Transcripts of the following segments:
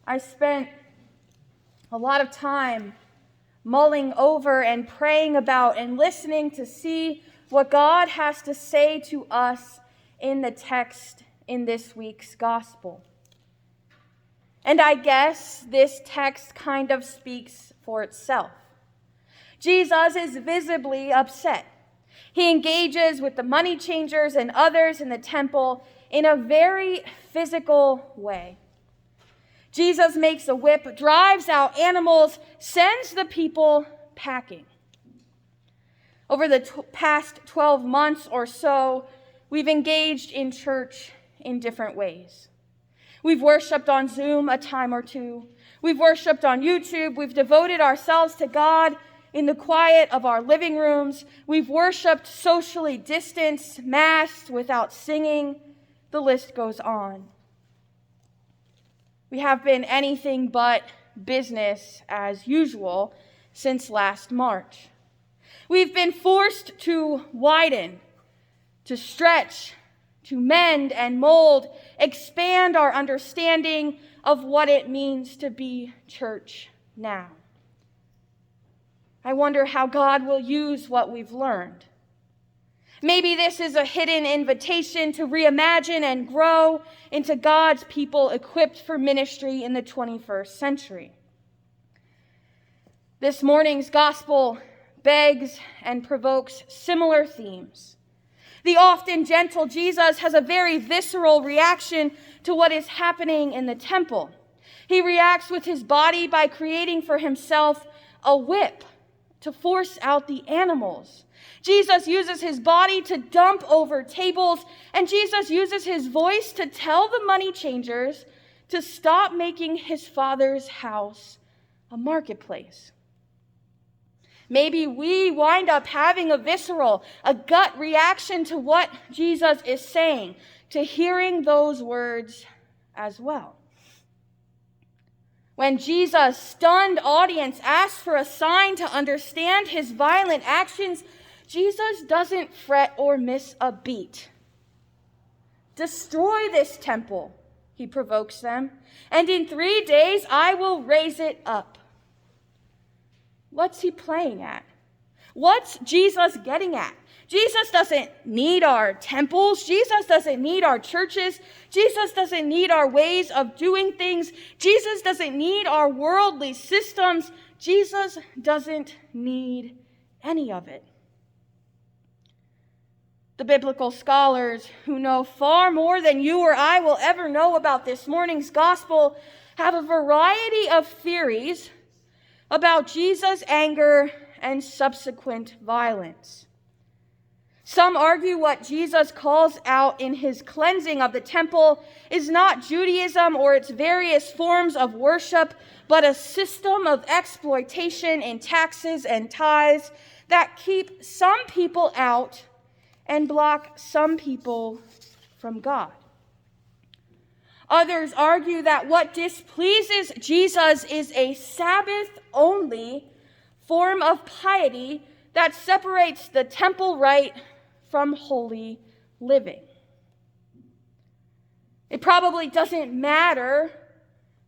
I spent a lot of time mulling over and praying about and listening to see what God has to say to us in the text in this week's gospel. And I guess this text kind of speaks for itself. Jesus is visibly upset. He engages with the money changers and others in the temple in a very physical way. Jesus makes a whip, drives out animals, sends the people packing. Over the past 12 months or so, we've engaged in church in different ways. We've worshiped on Zoom a time or two. We've worshiped on YouTube. We've devoted ourselves to God in the quiet of our living rooms. We've worshiped socially distanced, masked, without singing. The list goes on. We have been anything but business as usual since last March. We've been forced to widen, to stretch, to mend and mold, expand our understanding of what it means to be church now. I wonder how God will use what we've learned. Maybe this is a hidden invitation to reimagine and grow into God's people equipped for ministry in the 21st century. This morning's gospel begs and provokes similar themes. The often gentle Jesus has a very visceral reaction to what is happening in the temple. He reacts with his body by creating for himself a whip to force out the animals. Jesus uses his body to dump over tables, and Jesus uses his voice to tell the money changers to stop making his Father's house a marketplace. Maybe we wind up having a visceral, a gut reaction to what Jesus is saying, to hearing those words as well. When Jesus' stunned audience asks for a sign to understand his violent actions, Jesus doesn't fret or miss a beat. Destroy this temple, he provokes them, and in 3 days I will raise it up. What's he playing at? What's Jesus getting at? Jesus doesn't need our temples. Jesus doesn't need our churches. Jesus doesn't need our ways of doing things. Jesus doesn't need our worldly systems. Jesus doesn't need any of it. The biblical scholars who know far more than you or I will ever know about this morning's gospel have a variety of theories about Jesus' anger and subsequent violence. Some argue what Jesus calls out in his cleansing of the temple is not Judaism or its various forms of worship, but a system of exploitation in taxes and tithes that keep some people out and block some people from God. Others argue that what displeases Jesus is a Sabbath-only form of piety that separates the temple rite from holy living. It probably doesn't matter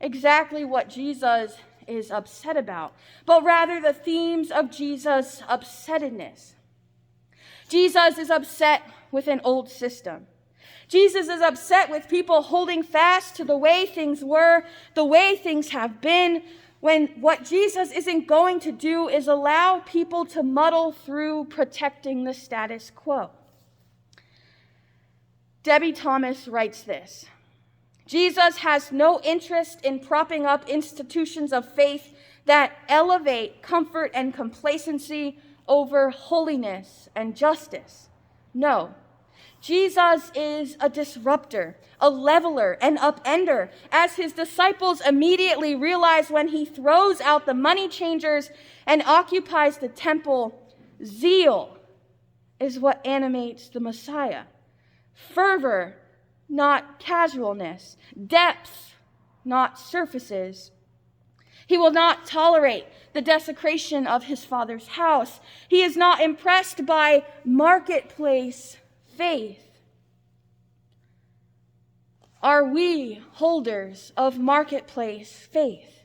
exactly what Jesus is upset about, but rather the themes of Jesus' upsettedness. Jesus is upset with an old system. Jesus is upset with people holding fast to the way things were, the way things have been, when what Jesus isn't going to do is allow people to muddle through protecting the status quo. Debbie Thomas writes this: Jesus has no interest in propping up institutions of faith that elevate comfort and complacency over holiness and justice. No. Jesus is a disruptor, a leveler, an upender, as his disciples immediately realize when he throws out the money changers and occupies the temple. Zeal is what animates the Messiah. Fervor, not casualness. Depth, not surfaces. He will not tolerate the desecration of his Father's house. He is not impressed by marketplace faith. Are we holders of marketplace faith?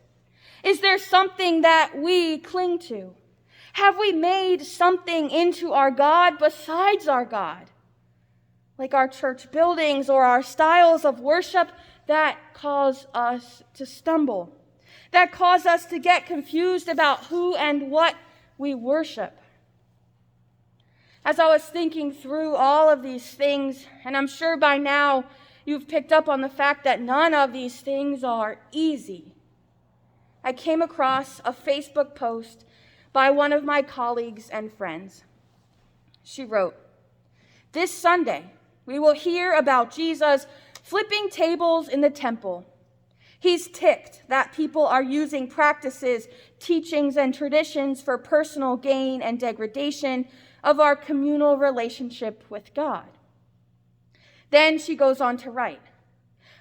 Is there something that we cling to? Have we made something into our God besides our God? Like our church buildings or our styles of worship that cause us to stumble, that cause us to get confused about who and what we worship. As I was thinking through all of these things, and I'm sure by now you've picked up on the fact that none of these things are easy, I came across a Facebook post by one of my colleagues and friends. She wrote, "This Sunday, we will hear about Jesus flipping tables in the temple. He's ticked that people are using practices, teachings, and traditions for personal gain and degradation of our communal relationship with God." Then she goes on to write,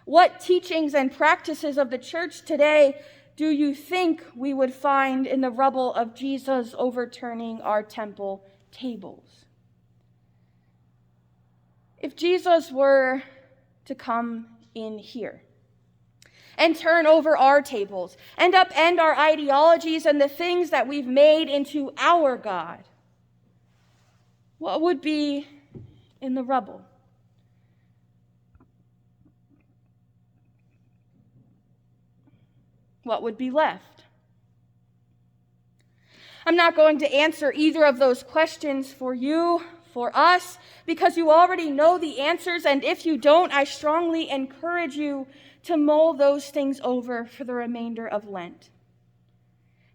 "What teachings and practices of the church today do you think we would find in the rubble of Jesus overturning our temple tables?" If Jesus were to come in here and turn over our tables and upend our ideologies and the things that we've made into our God, what would be in the rubble? What would be left? I'm not going to answer either of those questions for you, for us, because you already know the answers, and if you don't, I strongly encourage you to mull those things over for the remainder of Lent.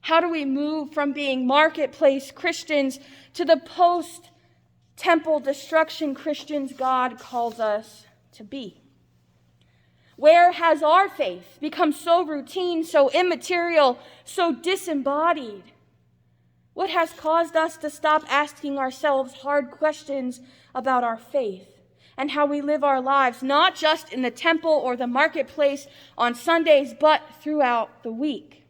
How do we move from being marketplace Christians to the post-temple destruction Christians God calls us to be? Where has our faith become so routine, so immaterial, so disembodied? What has caused us to stop asking ourselves hard questions about our faith and how we live our lives, not just in the temple or the marketplace on Sundays, but throughout the week?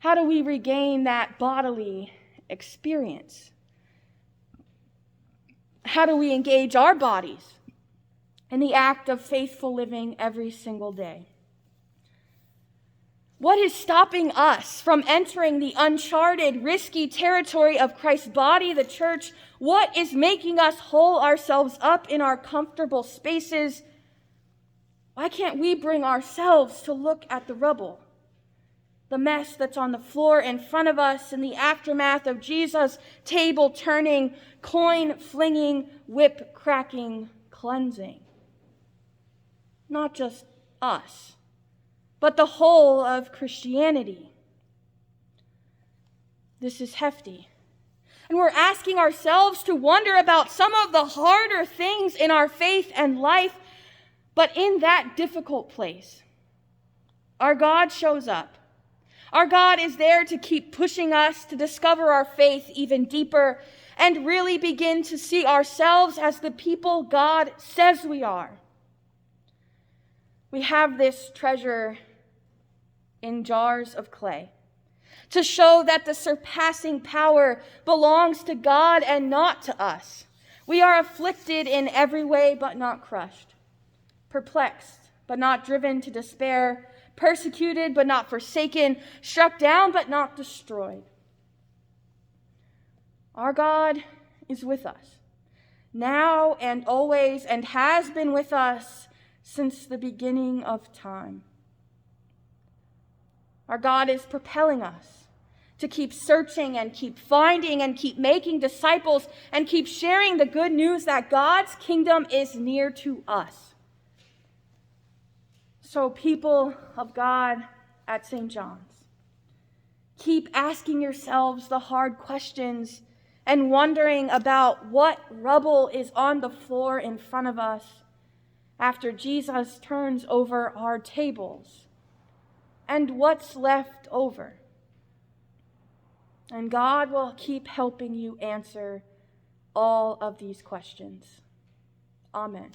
How do we regain that bodily experience? How do we engage our bodies in the act of faithful living every single day? What is stopping us from entering the uncharted, risky territory of Christ's body, the church? What is making us hole ourselves up in our comfortable spaces? Why can't we bring ourselves to look at the rubble, the mess that's on the floor in front of us in the aftermath of Jesus' table turning, coin flinging, whip cracking, cleansing? Not just us, but the whole of Christianity. This is hefty. And we're asking ourselves to wonder about some of the harder things in our faith and life, but in that difficult place, our God shows up. Our God is there to keep pushing us to discover our faith even deeper and really begin to see ourselves as the people God says we are. We have this treasure in jars of clay to show that the surpassing power belongs to God and not to us. We are afflicted in every way but not crushed, perplexed but not driven to despair, persecuted but not forsaken, struck down but not destroyed. Our God is with us now and always, and has been with us since the beginning of time. Our God is propelling us to keep searching and keep finding and keep making disciples and keep sharing the good news that God's kingdom is near to us. So, people of God at St. John's, keep asking yourselves the hard questions and wondering about what rubble is on the floor in front of us after Jesus turns over our tables, and what's left over. And God will keep helping you answer all of these questions. Amen.